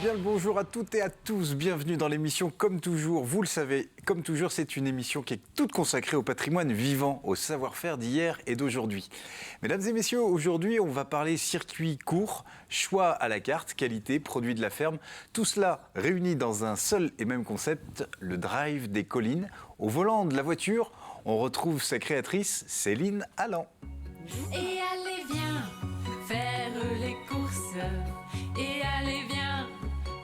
bien le bonjour à toutes et à tous, bienvenue dans l'émission Comme toujours. Vous le savez, Comme toujours, c'est une émission qui est toute consacrée au patrimoine vivant, au savoir-faire d'hier et d'aujourd'hui. Mesdames et messieurs, aujourd'hui on va parler circuit court, choix à la carte, qualité, produits de la ferme. Tout cela réuni dans un seul et même concept, le drive des collines. Au volant de la voiture, on retrouve sa créatrice Céline Allan. Et allez viens faire les courses. Et allez viens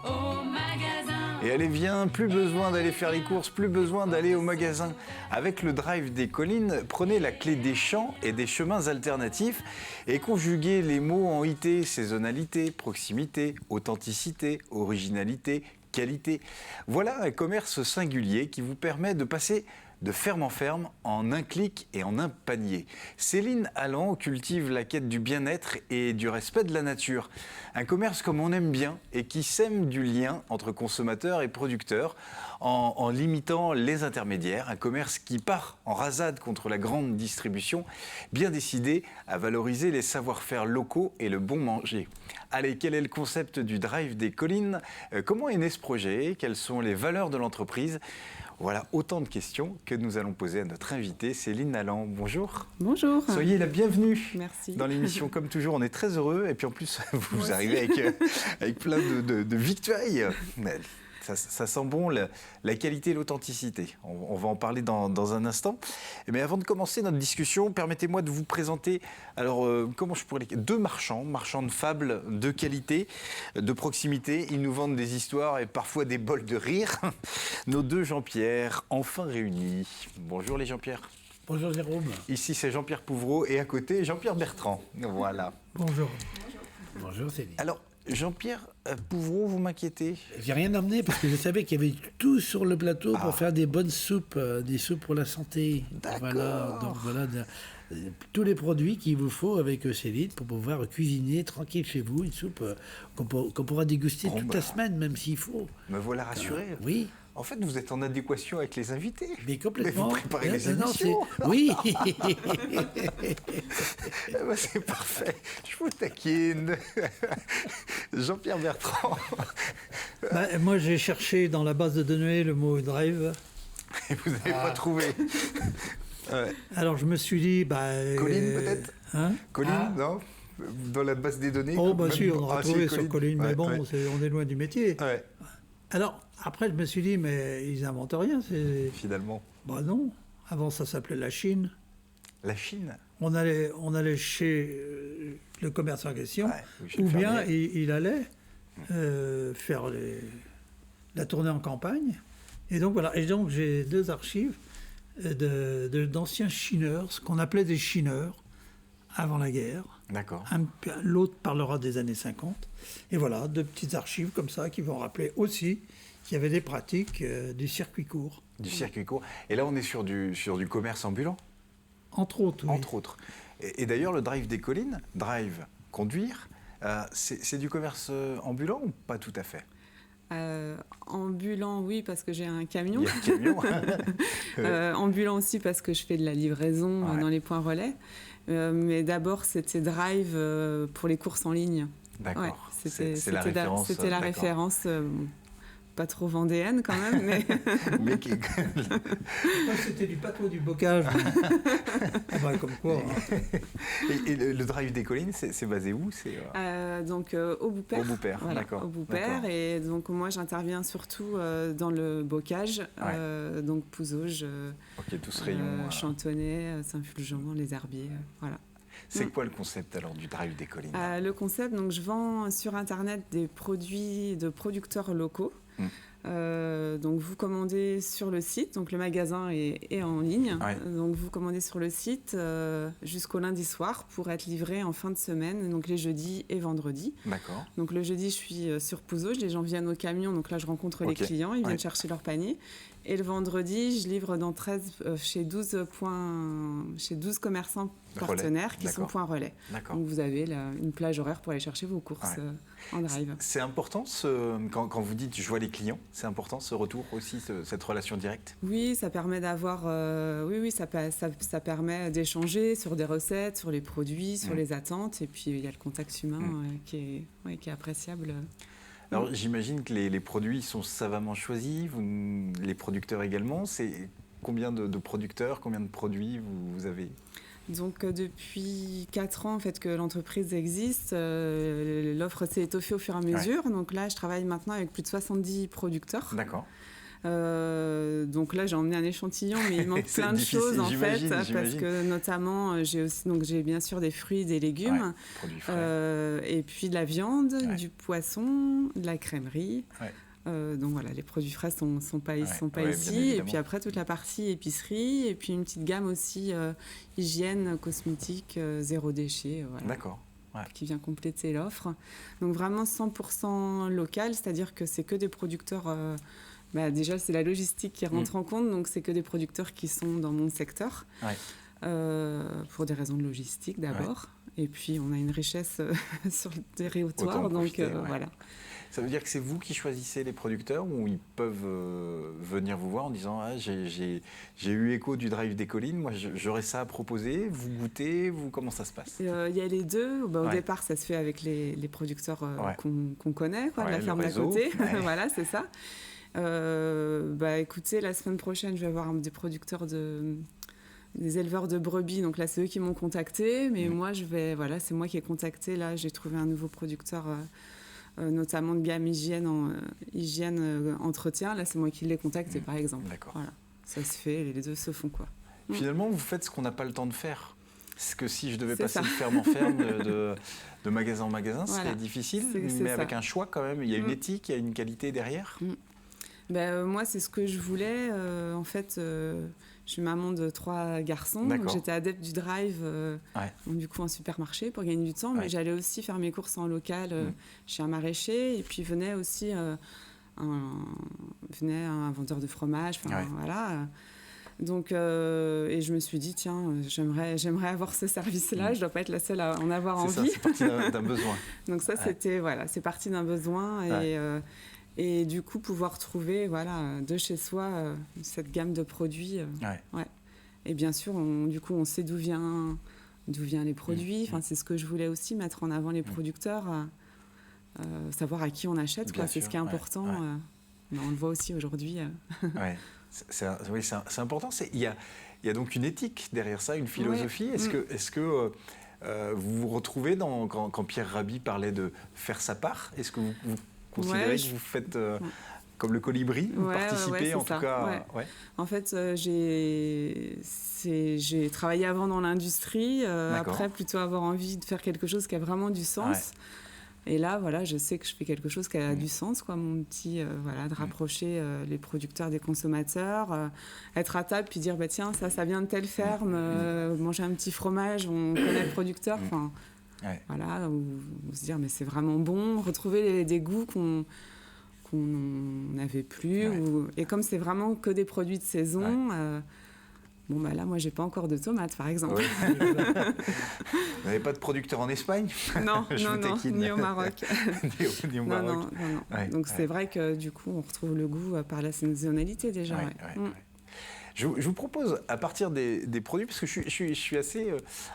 au magasin. Et allez viens, plus besoin d'aller faire les courses, plus besoin d'aller au magasin. Avec le drive des collines, prenez la clé des champs et des chemins alternatifs et conjuguez les mots en IT, saisonnalité, proximité, authenticité, originalité, qualité. Voilà un commerce singulier qui vous permet de passer de ferme en ferme, en un clic et en un panier. Céline Allan cultive la quête du bien-être et du respect de la nature. Un commerce comme on aime bien et qui sème du lien entre consommateurs et producteurs en limitant les intermédiaires. Un commerce qui part en rasade contre la grande distribution, bien décidé à valoriser les savoir-faire locaux et le bon manger. Allez, quel est le concept du drive des collines ? Comment est né ce projet ? Quelles sont les valeurs de l'entreprise ? Voilà autant de questions que nous allons poser à notre invitée Céline Allan. Bonjour. Bonjour. Soyez la bienvenue. Merci. Dans l'émission Comme toujours. On est très heureux et puis en plus vous arrivez avec plein de victoires. Ça sent bon, la qualité et l'authenticité. On va en parler dans un instant. Mais avant de commencer notre discussion, permettez-moi de vous présenter comment je pourrais deux marchands de fables, de qualité, de proximité. Ils nous vendent des histoires et parfois des bols de rire. Nos deux Jean-Pierre, enfin réunis. Bonjour les Jean-Pierre. Bonjour Jérôme. Ici c'est Jean-Pierre Pouvreau et à côté Jean-Pierre Bertrand. Voilà. Bonjour. Bonjour Céline. Alors, Jean-Pierre Pouvreau, vous m'inquiétez ? J'ai rien emmené parce que je savais qu'il y avait tout sur le plateau pour faire des bonnes soupes, des soupes pour la santé. D'accord. Voilà, donc voilà tous les produits qu'il vous faut avec Céline pour pouvoir cuisiner tranquille chez vous, une soupe qu'on pourra déguster toute la semaine, même s'il faut. Me voilà rassuré. Oui. En fait, vous êtes en adéquation avec les invités. Mais complètement. Mais vous préparez les émissions. Oui. C'est parfait. Je vous taquine. Jean-Pierre Bertrand. Moi, j'ai cherché dans la base de données le mot drive. Et vous n'avez pas trouvé. Ouais. Alors, je me suis dit... Colline, peut-être Colline, non ? Dans la base des données. Si, on aura trouvé sur Colline, mais bon, ouais. on est loin du métier. Ouais. Alors, après, je me suis dit, mais ils n'inventent rien. Finalement. Non. Avant, ça s'appelait la Chine. La Chine ? On allait chez le commerçant en question, ou bien il allait faire la tournée en campagne. Et donc, voilà. Et donc, j'ai deux archives d'anciens chineurs, ce qu'on appelait des chineurs, avant la guerre. D'accord. L'autre parlera des années 50. Et voilà, deux petites archives comme ça qui vont rappeler aussi qu'il y avait des pratiques du circuit court. Du circuit court. Et là, on est sur du commerce ambulant ? Entre autres, oui. Entre autres. Et d'ailleurs, le drive des collines, drive, conduire, c'est du commerce ambulant ou pas tout à fait ? Ambulant, oui, parce que j'ai un camion. Il y a le camion. Ambulant aussi parce que je fais de la livraison dans les points relais. Mais d'abord, c'était drive pour les courses en ligne. D'accord. Ouais, c'est la référence. C'était la référence. Pas trop vendéenne quand même, mais... mais Moi, c'était du pâteau du bocage. Comme quoi. Et le drive des collines, c'est basé où ? Donc au Boupère. Au Boupère, voilà, d'accord. Au Boupère. D'accord. Et donc moi, j'interviens surtout dans le bocage, donc Pouzauges, tout ce rayon. Chantonnay, Saint-Fulgent, les Herbiers, voilà. C'est quoi le concept alors du drive des collines ? Le concept, donc je vends sur Internet des produits de producteurs locaux. Donc vous commandez sur le site, donc le magasin est en ligne. Ouais. Donc vous commandez sur le site jusqu'au lundi soir pour être livré en fin de semaine, donc les jeudis et vendredis. D'accord. Donc le jeudi, je suis sur Pouzauges, les gens viennent au camion, donc là je rencontre les clients, ils viennent chercher leur panier. Et le vendredi, je livre dans 13, chez 12 commerçants partenaires qui sont points relais. D'accord. Donc vous avez une plage horaire pour aller chercher vos courses en drive. C'est important, quand vous dites « je vois les clients », c'est important ce retour aussi, cette relation directe ? Oui, ça permet d'avoir... ça permet d'échanger sur des recettes, sur les produits, sur les attentes. Et puis il y a le contact humain qui est appréciable. Alors j'imagine que les produits sont savamment choisis, les producteurs également. C'est combien de producteurs, combien de produits vous avez ? Donc depuis 4 ans en fait, que l'entreprise existe, l'offre s'est étoffée au fur et à mesure. Donc là, je travaille maintenant avec plus de 70 producteurs. D'accord. Donc là, j'ai emmené un échantillon, mais il manque plein de choses en fait, parce que notamment, j'ai bien sûr des fruits, des légumes, et puis de la viande, du poisson, de la crèmerie. Donc voilà, les produits frais sont pas ici. Et puis après, toute la partie épicerie, et puis une petite gamme aussi hygiène, cosmétique, zéro déchet. Voilà. D'accord. Qui vient compléter l'offre. Donc vraiment 100% local, c'est-à-dire que c'est que des producteurs... déjà, c'est la logistique qui rentre en compte, donc c'est que des producteurs qui sont dans mon secteur, pour des raisons de logistique d'abord. Et puis, on a une richesse sur le territoire, donc voilà. Ça veut dire que c'est vous qui choisissez les producteurs ou ils peuvent venir vous voir en disant j'ai eu écho du Drive des Collines, moi j'aurais ça à proposer, vous goûtez, comment ça se passe ? Il y a les deux. Au départ, ça se fait avec les producteurs qu'on connaît, de la ferme d'à côté. Voilà, c'est ça. Écoutez, la semaine prochaine, je vais avoir des producteurs des éleveurs de brebis. Donc là, c'est eux qui m'ont contacté. Mais moi, c'est moi qui ai contacté. Là, j'ai trouvé un nouveau producteur, notamment de gamme hygiène, entretien. Là, c'est moi qui l'ai contacté, par exemple. D'accord. Voilà. Ça se fait, les deux se font, quoi. Finalement, vous faites ce qu'on n'a pas le temps de faire. Parce que si je devais passer de ferme en ferme, de magasin en magasin, ce serait difficile. Mais avec un choix, quand même. Il y a une éthique, il y a une qualité derrière. Moi, c'est ce que je voulais. En fait, je suis maman de 3 garçons. Donc j'étais adepte du drive, donc, du coup, en supermarché pour gagner du temps. Mais j'allais aussi faire mes courses en local chez un maraîcher. Et puis, venait aussi un vendeur de fromage. Voilà. Donc, et je me suis dit, tiens, j'aimerais avoir ce service-là. Je ne dois pas être la seule à en avoir envie. C'est parti d'un besoin. Donc ça, c'est parti d'un besoin. Et du coup, pouvoir trouver de chez soi cette gamme de produits. Et bien sûr, on sait d'où viennent les produits. C'est ce que je voulais aussi, mettre en avant les producteurs, savoir à qui on achète. C'est ce qui est important. On le voit aussi aujourd'hui. C'est important. Il y a donc une éthique derrière ça, une philosophie. Est-ce que vous vous retrouvez quand Pierre Rabhi parlait de faire sa part ? Est-ce que vous considérez que vous faites comme le colibri, vous participez en tout cas. En fait, j'ai travaillé avant dans l'industrie, après plutôt avoir envie de faire quelque chose qui a vraiment du sens. Et là, je sais que je fais quelque chose qui a du sens, mon petit, de rapprocher les producteurs des consommateurs, être à table puis dire tiens, ça vient de telle ferme, manger un petit fromage, on connaît le producteur, voilà, ou se dire mais c'est vraiment bon, retrouver des goûts qu'on n'avait plus, et comme c'est vraiment que des produits de saison. Là, moi, j'ai pas encore de tomates, par exemple. Vous n'avez pas de producteur en Espagne ? Non, ni au Maroc. ni au Maroc. Non. Donc, c'est vrai que, du coup, on retrouve le goût par la saisonnalité, déjà. Je vous propose, à partir des produits, parce que je suis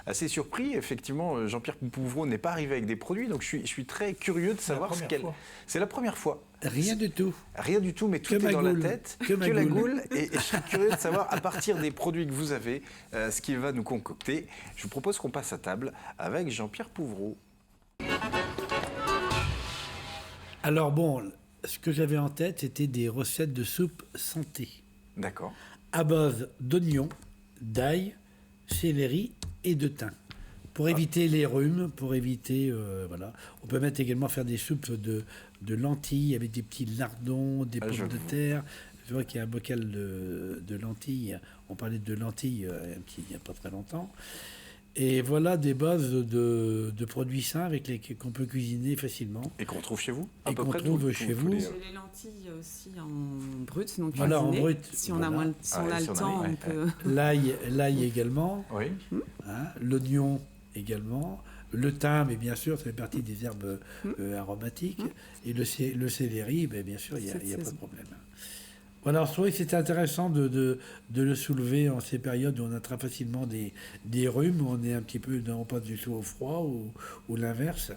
assez surpris, effectivement, Jean-Pierre Pouvreau n'est pas arrivé avec des produits, donc je suis très curieux de savoir ce qu'elle... C'est la première fois. Rien du tout. Rien du tout, mais tout est dans la tête, que la goule. Et je suis curieux de savoir, à partir des produits que vous avez, ce qu'il va nous concocter. Je vous propose qu'on passe à table avec Jean-Pierre Pouvreau. Alors ce que j'avais en tête, c'était des recettes de soupe santé. D'accord. À base d'oignons, d'ail, céleri et de thym. Pour éviter les rhumes, pour éviter... On peut également faire des soupes de lentilles avec des petits lardons, des pommes de terre. Je vois qu'il y a un bocal de lentilles. On parlait de lentilles il n'y a pas très longtemps. Et voilà des bases de produits sains avec qu'on peut cuisiner facilement. Et qu'on trouve chez vous Et qu'on trouve chez vous. J'ai les lentilles aussi en brut, donc voilà, en brut. Si on a le temps, on peut... L'ail également. Oui. L'oignon également. Le thym, mais bien sûr, ça fait partie des herbes aromatiques. Et le céleri, bien sûr, il n'y a pas de problème. Voilà, je trouvais que c'était intéressant de le soulever en ces périodes où on a très facilement des rhumes, où on est un petit peu, on passe du chaud au froid ou l'inverse.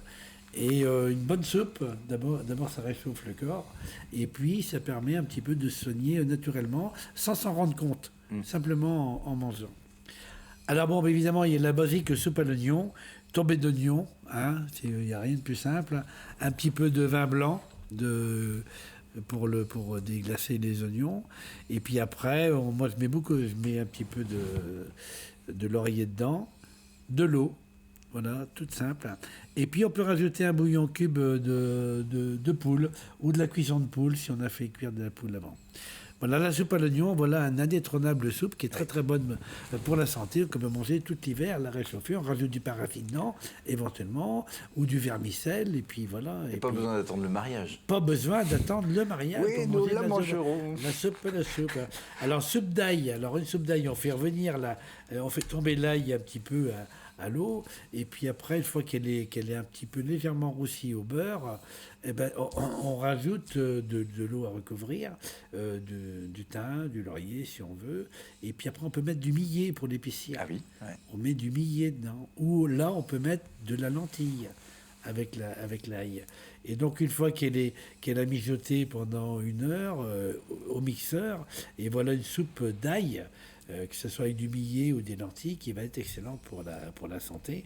Et une bonne soupe, d'abord ça réchauffe le corps, et puis ça permet un petit peu de se soigner naturellement, sans s'en rendre compte, simplement en mangeant. Alors bon, évidemment, il y a la basique soupe à l'oignon, tombée d'oignon, hein, il n'y a rien de plus simple, un petit peu de vin blanc pour déglacer les oignons, et puis après, moi je mets un petit peu de laurier dedans, de l'eau. Voilà, tout simple. Et puis on peut rajouter un bouillon cube de poule ou de la cuisson de poule si on a fait cuire de la poule avant. Voilà la soupe à l'oignon, voilà un indétrônable soupe qui est très très bonne pour la santé, qu'on peut manger tout l'hiver, la réchauffer, on rajoute du paraffin dedans, éventuellement, ou du vermicelle, et puis voilà. Et pas besoin d'attendre le mariage. Pas besoin d'attendre le mariage. Oui, nous la mangerons. La soupe. Alors, soupe d'ail. Alors, une soupe d'ail, on fait revenir on fait tomber l'ail un petit peu à l'eau, et puis après, une fois qu'elle est un petit peu légèrement roussie au beurre, on rajoute de l'eau à recouvrir, du thym, du laurier si on veut, et puis après on peut mettre du millet pour l'épicer. Ah oui, ouais. On met du millet dedans, ou là on peut mettre de la lentille avec l'ail. Et donc une fois qu'elle a mijoté pendant 1 heure au mixeur, et voilà une soupe d'ail, que ce soit avec du millet ou des lentilles, qui va être excellente pour la santé.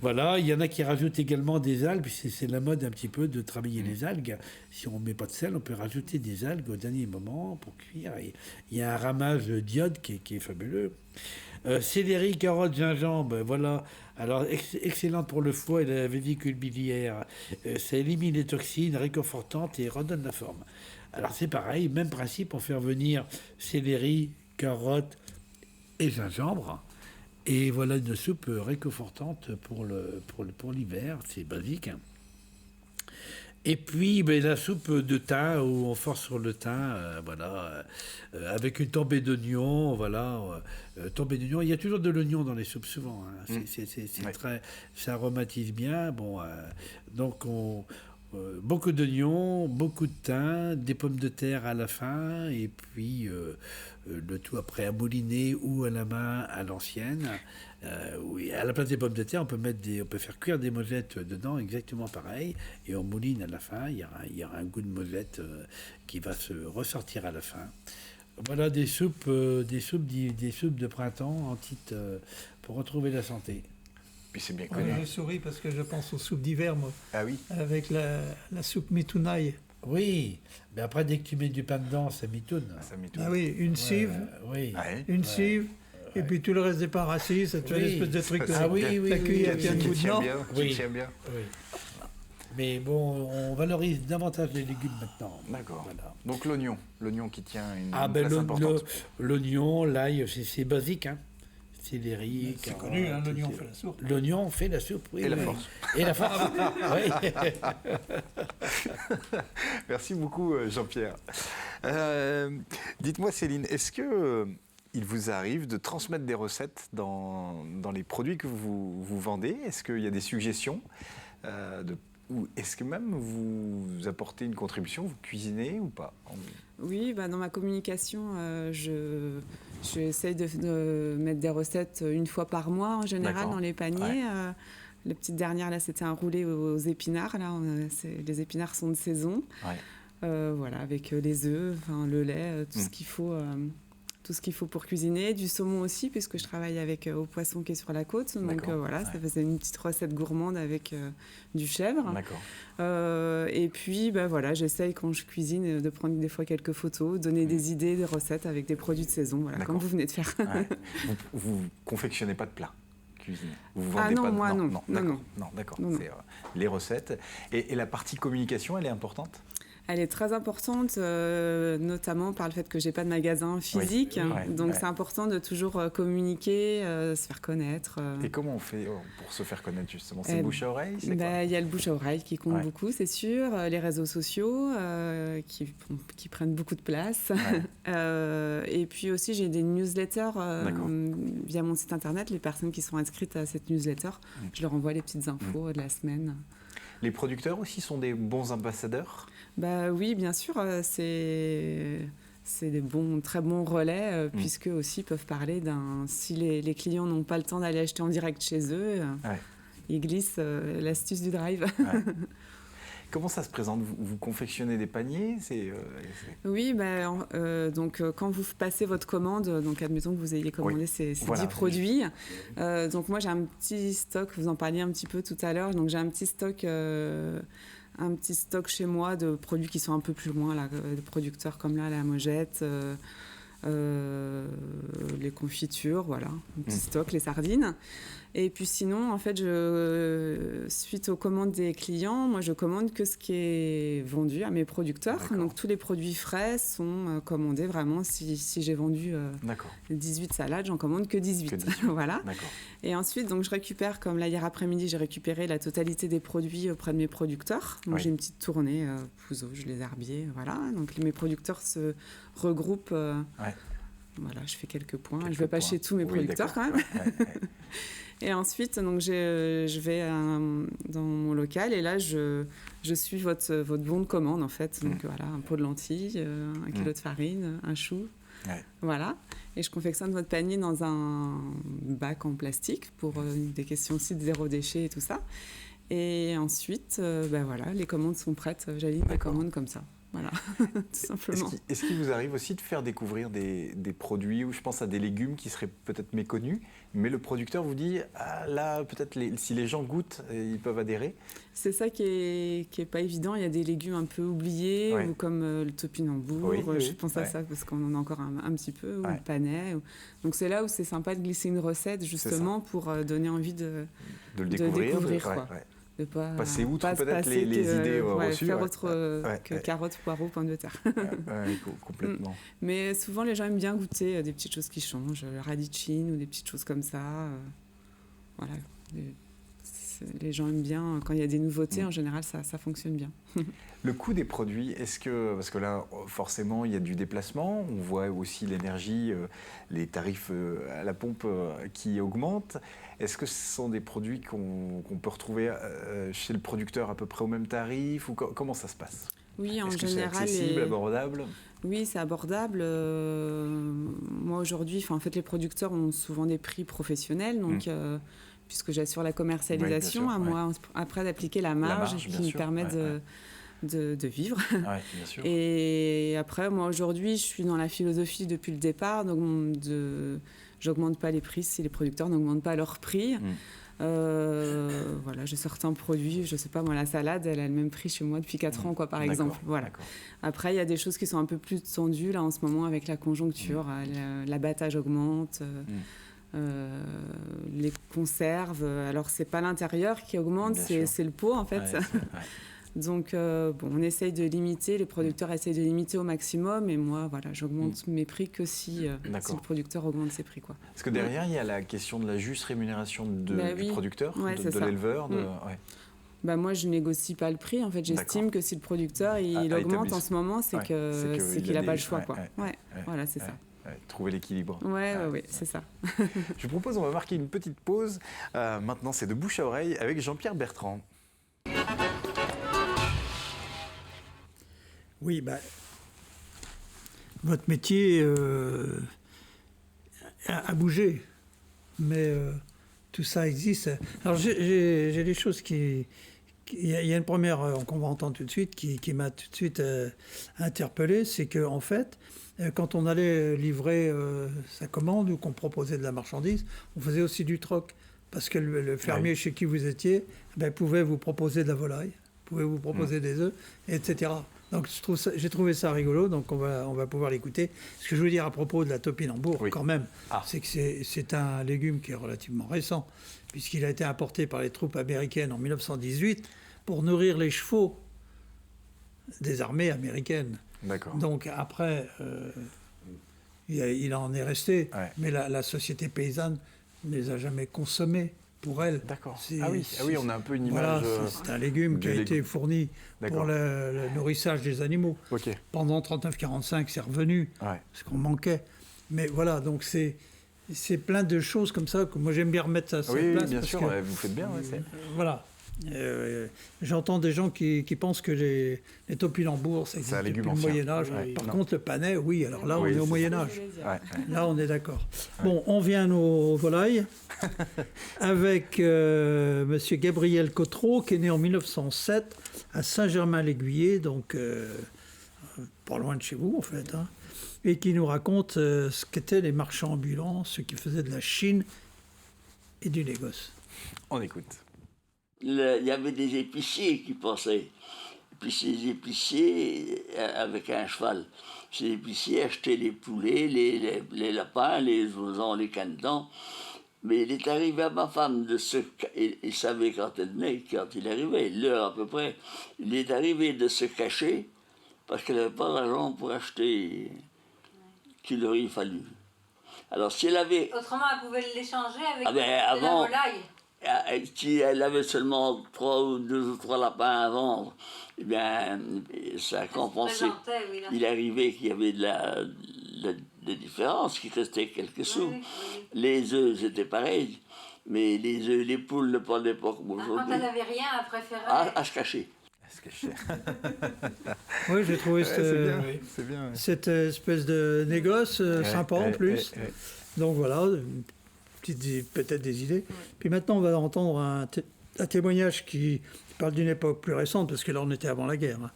Voilà, il y en a qui rajoutent également des algues, puis c'est la mode un petit peu de travailler les algues. Si on ne met pas de sel, on peut rajouter des algues au dernier moment pour cuire. Et il y a un ramage d'iode qui est fabuleux. Céleri, carottes, gingembre, voilà. Alors, excellente pour le foie et la vésicule biliaire. Ça élimine les toxines, réconfortante et redonne la forme. Alors, c'est pareil, même principe, on fait revenir céleri, carottes et gingembre. Et voilà une soupe réconfortante pour l'hiver, c'est basique. Et puis la soupe de thym, où on force sur le thym, avec une tombée d'oignon, tombée d'oignon. Il y a toujours de l'oignon dans les soupes, souvent. Hein. C'est très, ça aromatise bien. Donc beaucoup d'oignons, beaucoup de thym, des pommes de terre à la fin, et puis le tout après à mouliner ou à la main à l'ancienne. Oui, à la place des pommes de terre, on peut faire cuire des mojettes dedans, exactement pareil, et on mouline à la fin. Il y aura un goût de mojette qui va se ressortir à la fin. Voilà des soupes de printemps pour retrouver la santé. Puis c'est bien connu. Je souris parce que je pense aux soupes d'hiver, moi. Ah oui. Avec la soupe mitounaille. Oui, mais après, dès que tu mets du pain dedans, ça mitoune. Ah oui, une cive, une cive, et puis tout le reste des pains rassis, ça te fait une espèce de truc. La cuillère tient le goût de nord. Oui, tient bien. Oui. Mais bon, on valorise davantage les légumes maintenant. D'accord. Voilà. Donc l'oignon qui tient une place importante. L'oignon, l'ail, c'est basique, hein. Céleri, c'est connu, hein, l'oignon fait la soupe. L'oignon fait la soupe, oui. Et la force. Et la force, oui. Merci beaucoup, Jean-Pierre. Dites-moi, Céline, est-ce que il vous arrive de transmettre des recettes dans les produits que vous vendez? Est-ce qu'il y a des suggestions ou est-ce que même vous apportez une contribution, vous cuisinez ou pas? Oui, dans ma communication, j'essaye de mettre des recettes 1 fois par mois en général dans les paniers. Ouais. La petite dernière, là, c'était un roulé aux épinards. Là, les épinards sont de saison. Ouais. Voilà, avec les œufs, le lait, tout ce qu'il faut. Tout ce qu'il faut pour cuisiner, du saumon aussi, puisque je travaille avec au poisson qui est sur la côte. Donc ça faisait une petite recette gourmande avec du chèvre. Et puis, j'essaye quand je cuisine de prendre des fois quelques photos, donner des idées, des recettes avec des produits de saison, comme vous venez de faire. Ouais. Vous confectionnez pas de plats cuisinés? Vous vendez non, pas de... moi non. D'accord. C'est les recettes. Et la partie communication, elle est importante? Elle est très importante, notamment par le fait que j'ai pas de magasin physique. Donc c'est important de toujours communiquer, se faire connaître. Et comment on fait pour se faire connaître justement? C'est bouche à oreille? Il y a le bouche à oreille qui compte beaucoup, c'est sûr. Les réseaux sociaux qui prennent beaucoup de place. Et puis aussi j'ai des newsletters via mon site internet. Les personnes qui sont inscrites à cette newsletter, je leur envoie les petites infos de la semaine. Les producteurs aussi sont des bons ambassadeurs? Oui, bien sûr, c'est des très bons relais, puisque aussi peuvent parler si les clients n'ont pas le temps d'aller acheter en direct chez eux, il glisse l'astuce du drive. Ouais. Comment ça se présente ? Vous confectionnez des paniers ? Oui, donc quand vous passez votre commande, donc admettons que vous ayez commandé ces 10 produits, donc moi j'ai un petit stock, vous en parliez un petit peu tout à l'heure, donc j'ai un petit stock chez moi de produits qui sont un peu plus loin, là, de producteurs comme là, la Mojette, les confitures, voilà, un petit stock, les sardines. Et puis sinon, en fait, suite aux commandes des clients, moi, je commande que ce qui est vendu à mes producteurs. D'accord. Donc, tous les produits frais sont commandés vraiment. Si j'ai vendu 18 salades, j'en commande que 18. Voilà. D'accord. Et ensuite, donc, je récupère, comme là, hier après-midi, j'ai récupéré la totalité des produits auprès de mes producteurs. Donc, j'ai une petite tournée, Pouzauges, les herbiers, voilà. Donc, mes producteurs se regroupent. Voilà, je fais quelques points. Je ne vais pas chez tous mes producteurs, quand même. Et ensuite, donc, je vais dans mon local et là, je suis votre bon de commande, en fait. Donc, voilà, un pot de lentilles, 1 kilo de farine, un chou. Ouais. Voilà. Et je confectionne votre panier dans un bac en plastique pour des questions aussi de zéro déchet et tout ça. Et ensuite, voilà, les commandes sont prêtes. J'aligne les commandes comme ça. Voilà, tout simplement. Est-ce qu'il vous arrive aussi de faire découvrir des produits, ou je pense à des légumes qui seraient peut-être méconnus, mais le producteur vous dit, ah, là, peut-être si les gens goûtent, ils peuvent adhérer? C'est ça qui est pas évident. Il y a des légumes un peu oubliés, ou comme le topinambour, je pense à ça parce qu'on en a encore un petit peu, ou le panais. Donc c'est là où c'est sympa de glisser une recette, justement, pour donner envie de le découvrir. Quoi. De pas passer outre peut-être les idées reçues. Faire autre que carottes, poireaux, pommes de terre. Complètement. Mais souvent, les gens aiment bien goûter des petites choses qui changent, le radicchine ou des petites choses comme ça. Voilà. Les gens aiment bien, quand il y a des nouveautés, en général, ça fonctionne bien. Le coût des produits, parce que là, forcément, il y a du déplacement, on voit aussi l'énergie, les tarifs à la pompe qui augmentent. Est-ce que ce sont des produits qu'on peut retrouver chez le producteur à peu près au même tarif, ou comment ça se passe ? Oui, en général. C'est accessible, abordable ? Oui, c'est abordable. Moi, aujourd'hui, en fait, les producteurs ont souvent des prix professionnels, donc... puisque j'assure la commercialisation, moi après d'appliquer la marge qui me permet de vivre. Ouais, bien sûr. Et après, moi aujourd'hui, je suis dans la philosophie depuis le départ, j'augmente pas les prix si les producteurs n'augmentent pas leurs prix. Voilà, j'ai certains produits, je sais pas, moi la salade, elle a le même prix chez moi depuis 4 ans, par exemple. Voilà. Après, il y a des choses qui sont un peu plus tendues là en ce moment avec la conjoncture, l'abattage augmente. Les conserves, alors c'est pas l'intérieur qui augmente, c'est le pot en fait. Donc on essaye de limiter, les producteurs essayent de limiter au maximum, et moi voilà, j'augmente mes prix que si le producteur augmente ses prix, quoi. Parce que derrière il y a la question de la juste rémunération du producteur, de l'éleveur. Moi je négocie pas le prix, en fait j'estime que si le producteur il augmente en ce moment, c'est qu'il a pas le choix, quoi. Voilà, c'est ça. Trouver l'équilibre. Oui, c'est ça. Je vous propose, on va marquer une petite pause. Maintenant, c'est de bouche à oreille avec Jean-Pierre Bertrand. Oui, votre métier a bougé, mais tout ça existe. Alors, j'ai des choses qui... Il y a une première qu'on va entendre tout de suite qui m'a tout de suite interpellé, c'est qu'en fait, quand on allait livrer sa commande ou qu'on proposait de la marchandise, on faisait aussi du troc. Parce que le fermier chez qui vous étiez pouvait vous proposer de la volaille, pouvait vous proposer des œufs, etc. Donc j'ai trouvé ça rigolo, donc on va pouvoir l'écouter. Ce que je veux dire à propos de la topinambour, quand même, c'est que c'est un légume qui est relativement récent, puisqu'il a été importé par les troupes américaines en 1918 pour nourrir les chevaux des armées américaines. D'accord. Donc après, il en est resté, mais la société paysanne ne les a jamais consommés pour elle. D'accord. Oui, on a un peu une image... Voilà, c'est un légume qui a été fourni pour le nourrissage des animaux. Okay. Pendant 39-45, c'est revenu, parce qu'on manquait. Mais voilà, donc c'est plein de choses comme ça que moi j'aime bien remettre à sa place. Oui, bien sûr, vous faites bien. Voilà. J'entends des gens qui pensent que les topinambours, ça existe depuis le Moyen-Âge. Par contre, le panais, oui, alors là, on est au Moyen-Âge. Là, on est d'accord. Bon, on vient aux volailles avec monsieur Gabriel Cotreau, qui est né en 1907 à Saint-Germain-l'Aiguillé, donc pas loin de chez vous, en fait, hein, et qui nous raconte ce qu'étaient les marchands ambulants, ceux qui faisaient de la Chine et du négoce. On écoute. Il y avait des épiciers qui passaient. Puis ces épiciers, avec un cheval, ces épiciers achetaient les poulets, les lapins, les oiseaux, les canetons. Mais il est arrivé à ma femme il savait quand elle venait, quand il arrivait, l'heure à peu près, il est arrivé de se cacher parce qu'elle n'avait pas d'argent pour acheter qu'il aurait fallu. Alors si elle avait... Autrement, elle pouvait l'échanger avec de la volaille. Si elle avait seulement 2 ou 3 lapins à vendre, eh bien, ça compensait. Oui, il arrivait qu'il y avait de différence, qu'il restait quelques sous. Oui. Les œufs, c'était pareil. Mais les œufs, les poules ne prenaient pas comme aujourd'hui. Quand elle n'avait rien, elle préférait... À se cacher. Oui, j'ai trouvé cette espèce de négoce sympa en plus. Donc voilà... peut-être des idées. Puis maintenant, on va entendre un témoignage qui parle d'une époque plus récente, parce que là, on était avant la guerre, hein,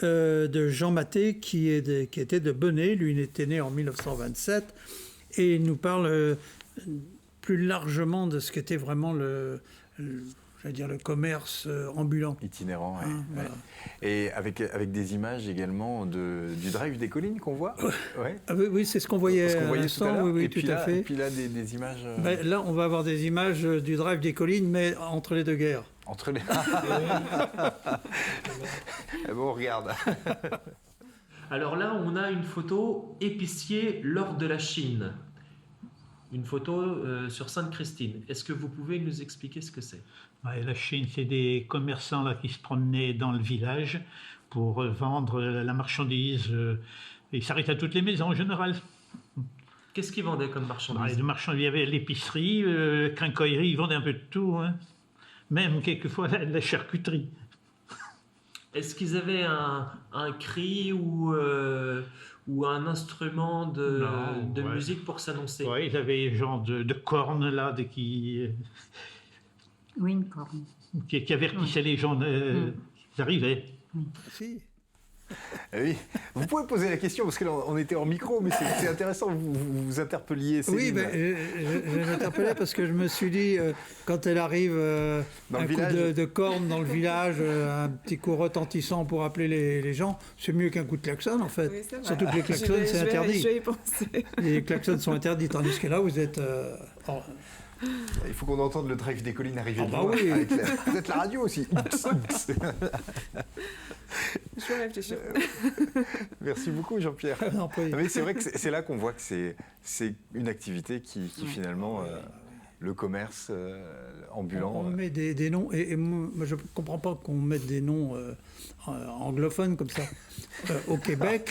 de Jean Maté, qui était de Benay. Lui, il était né en 1927, et il nous parle plus largement de ce qu'était vraiment le commerce ambulant. Itinérant, hein, voilà. Et avec des images également du drive des collines qu'on voit. Ah oui, c'est ce qu'on voyait à l'instant. Oui, tout à fait. Et puis là, des images... Là, on va avoir des images du drive des collines, mais entre les deux guerres. Entre les... Bon, on regarde. Alors là, on a une photo épicier lors de la Chine. Une photo sur Sainte-Christine. Est-ce que vous pouvez nous expliquer ce que c'est ? Ouais, la Chine, c'est des commerçants là, qui se promenaient dans le village pour vendre la marchandise. Ils s'arrêtaient à toutes les maisons en général. Qu'est-ce qu'ils vendaient comme marchandises ? Il y avait l'épicerie, quincaillerie, ils vendaient un peu de tout. Hein. Même quelquefois la charcuterie. Est-ce qu'ils avaient un cri ou un instrument de musique pour s'annoncer ? Oui, ils avaient genre de cornes là, Oui, une corne. Qui avertissait les gens qui arrivaient. Si. Oui, vous pouvez poser la question, parce que là, on était hors micro, mais c'est intéressant, vous interpelliez Céline. Oui, je l'interpellais parce que je me suis dit, quand elle arrive, un coup de corne dans le village, un petit coup retentissant pour appeler les gens, c'est mieux qu'un coup de klaxon, en fait. Oui, surtout que les klaxons, c'est interdit. Je vais y penser. Les klaxons sont interdits, tandis que là, vous êtes... Il faut qu'on entende le drive des collines arriver. Oui. Avec peut-être la radio aussi. Je vais réfléchir. Merci beaucoup, Jean-Pierre. Mais c'est vrai que c'est là qu'on voit que c'est une activité qui finalement... le commerce ambulant. On met des noms, et moi je ne comprends pas qu'on mette des noms anglophones comme ça. Au Québec,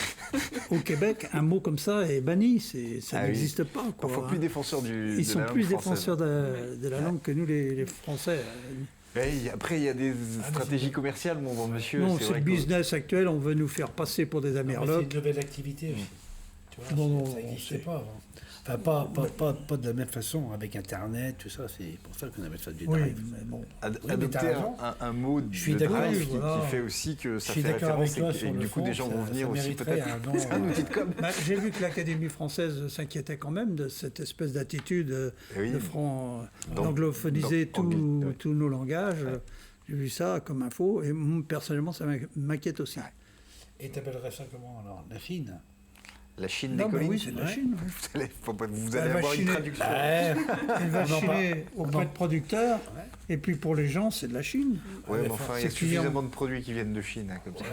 un mot comme ça est banni, ça n'existe pas. Il faut plus défenseurs Ils sont plus défenseurs de la langue que nous, les Français. Après, il y a des stratégies commerciales, mon bon monsieur. Non, c'est le business actuel, on veut nous faire passer pour des Amerlocs. C'est une nouvelle activité aussi. Tu vois, non, ça n'existait pas avant. Enfin, pas de la même façon, avec Internet, tout ça, c'est pour ça qu'on appelle ça du drive. Mais bon. Adopter un mot de drive qui fait aussi que ça fait référence et du coup des gens vont venir aussi peut-être. C'est un outil de com. J'ai vu que l'Académie française s'inquiétait quand même de cette espèce d'attitude d'anglophoniser tous nos langages. J'ai vu ça comme info et personnellement ça m'inquiète aussi. Et tu appellerais ça comment alors ? La Chine ? La Chine des collines. Oui, c'est de la Chine. Vous allez avoir une traduction. Elle va chiner auprès de producteurs, et puis pour les gens, c'est de la Chine. Oui, mais enfin, il y a suffisamment de produits qui viennent de Chine, comme ça.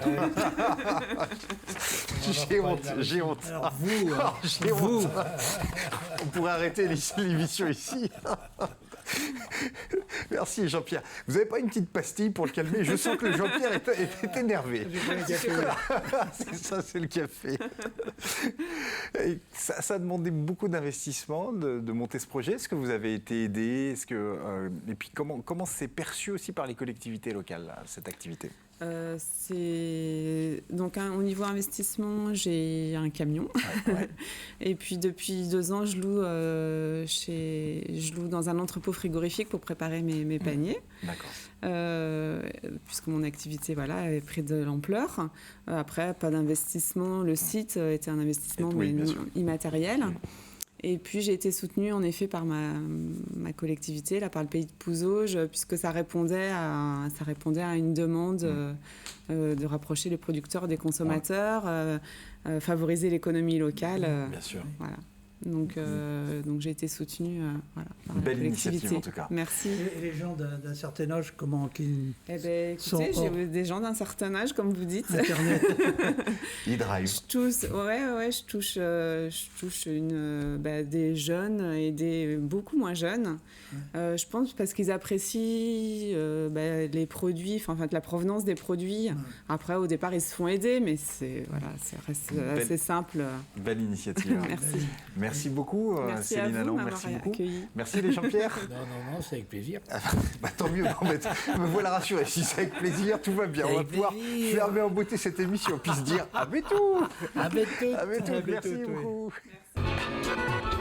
J'ai honte. Alors vous, on pourrait arrêter l'émission ici. Merci Jean-Pierre. Vous n'avez pas une petite pastille pour le calmer? Je sens que Jean-Pierre est énervé. C'est ça, c'est le café. Et ça a demandé beaucoup d'investissement de monter ce projet. Est-ce que vous avez été aidé? Et puis comment c'est perçu aussi par les collectivités locales, là, cette activité? Donc au niveau investissement, j'ai un camion. Ouais. Et puis depuis 2 ans, je loue dans un entrepôt frigorifique pour préparer mes paniers. D'accord. Puisque mon activité avait pris de l'ampleur. Après, pas d'investissement. Le site était un investissement mais immatériel. Et puis j'ai été soutenue en effet par ma collectivité, par le pays de Pouzauges, puisque ça répondait à une demande de rapprocher les producteurs des consommateurs, favoriser l'économie locale. Bien sûr. Voilà. Donc j'ai été soutenue par la belle collectivité. Initiative en tout cas. Merci. Et les gens d'un certain âge, écoutez, j'ai des gens d'un certain âge, comme vous dites. Internet. Ils drive. Je touche des jeunes et des beaucoup moins jeunes. Je pense parce qu'ils apprécient les produits, la provenance des produits. Après, au départ, ils se font aider, mais ça reste assez simple. Belle initiative. Merci. Merci beaucoup, Céline Allon. Merci beaucoup. Accueilli. Merci les Jean-Pierre. Non, c'est avec plaisir. Tant mieux, me voilà rassuré. Si c'est avec plaisir, tout va bien. On va pouvoir fermer en beauté cette émission, puis se dire à bientôt. À bientôt. Merci beaucoup. Merci.